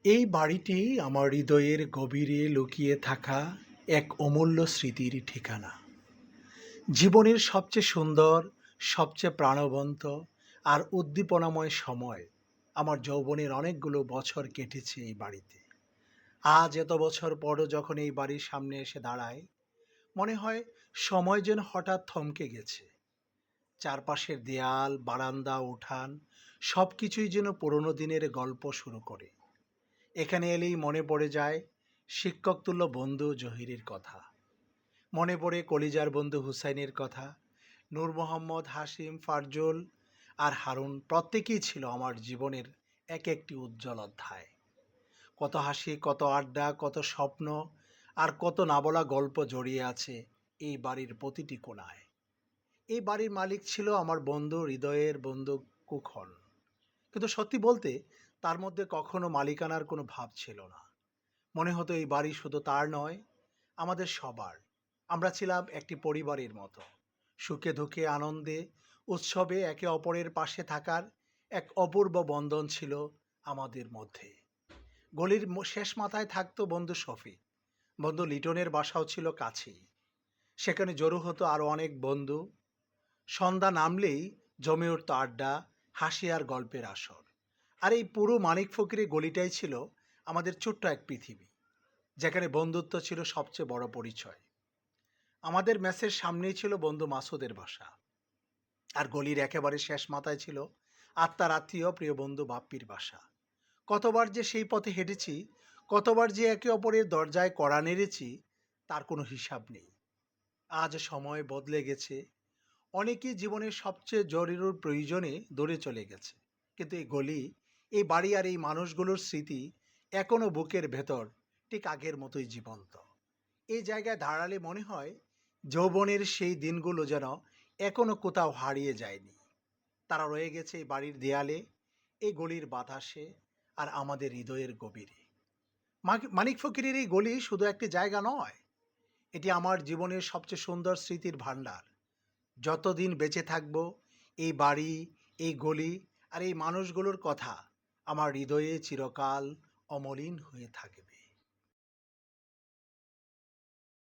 এই বাড়িটি আমার হৃদয়ের গভীরে লুকিয়ে থাকা এক অমূল্য স্মৃতির ঠিকানা। জীবনের সবচেয়ে সুন্দর, সবচেয়ে প্রাণবন্ত আর উদ্দীপনাময় সময় আমার যৌবনের অনেকগুলো বছর কেটেছে এই বাড়িতে। আজ এত বছর পরও যখন এই বাড়ির সামনে এসে দাঁড়াই, মনে হয় সময় যেন হঠাৎ থমকে গেছে। চারপাশের দেয়াল, বারান্দা, উঠান সবকিছুই যেন পুরনো দিনের গল্প শুরু করে। এখানে এলেই মনে পড়ে যায় শিক্ষকতুল্য বন্ধু জহিরের কথা। মনে পড়ে কলিজার বন্ধু হুসাইনের কথা। নূর মোহাম্মদ, হাসিম, ফারজুল আর হারুন প্রত্যেকেই ছিল আমার জীবনের এক একটি উজ্জ্বল অধ্যায়। কত হাসি, কত আড্ডা, কত স্বপ্ন আর কত না বলা গল্প জড়িয়ে আছে এই বাড়ির প্রতিটি কোণায়। এই বাড়ির মালিক ছিল আমার বন্ধু, হৃদয়ের বন্ধু কুখন। কিন্তু সত্যি বলতে তার মধ্যে কখনো মালিকানার কোনো ভাব ছিল না। মনে হতো এই বাড়ি শুধু তার নয়, আমাদের সবার। আমরা ছিলাম একটি পরিবারের মতো। সুখে দুঃখে, আনন্দে, উৎসবে একে অপরের পাশে থাকার এক অপূর্ব বন্ধন ছিল আমাদের মধ্যে। গলির শেষ মাথায় থাকতো বন্ধু শফিক। বন্ধু লিটনের বাসাও ছিল কাছেই। সেখানে জড়ো হতো আরও অনেক বন্ধু। সন্ধ্যা নামলেই জমে উঠত আড্ডা, হাসি আর গল্পের আসর। আর এই পুরো মানিক ফকিরের গলিটাই ছিল আমাদের ছোট্ট এক পৃথিবী, যেখানে বন্ধুত্ব ছিল সবচেয়ে বড় পরিচয়। আমাদের মেসের সামনেই ছিল বন্ধু মাসুদের বাসা। আর গলির একেবারে শেষ মাথায় ছিল আত্মার আত্মীয় প্রিয় বন্ধু বাপ্পির বাসা। কতবার যে সেই পথে হেঁটেছি, কতবার যে একে অপরের দরজায় কড়া নেড়েছি, তার কোনো হিসাব নেই। আজ সময় বদলে গেছে। অনেকেই জীবনের সবচেয়ে জরুরি প্রয়োজনে দূরে চলে গেছে। কিন্তু এই গলি, এই বাড়ি আর এই মানুষগুলোর স্মৃতি এখনো বুকের ভেতর ঠিক আগের মতোই জীবন্ত। এই জায়গায় দাঁড়ালে মনে হয় যৌবনের সেই দিনগুলো যেন এখনো কোথাও হারিয়ে যায়নি। তারা রয়ে গেছে এই বাড়ির দেয়ালে, এই গলির বাতাসে আর আমাদের হৃদয়ের গভীরে। মানিক ফকিরের এই গলি শুধু একটি জায়গা নয়, এটি আমার জীবনের সবচেয়ে সুন্দর স্মৃতির ভাণ্ডার। যতদিন বেঁচে থাকব, এই বাড়ি, এই গলি আর এই মানুষগুলোর কথা আমার হৃদয়ে চিরকাল অমলিন হয়ে থাকবে।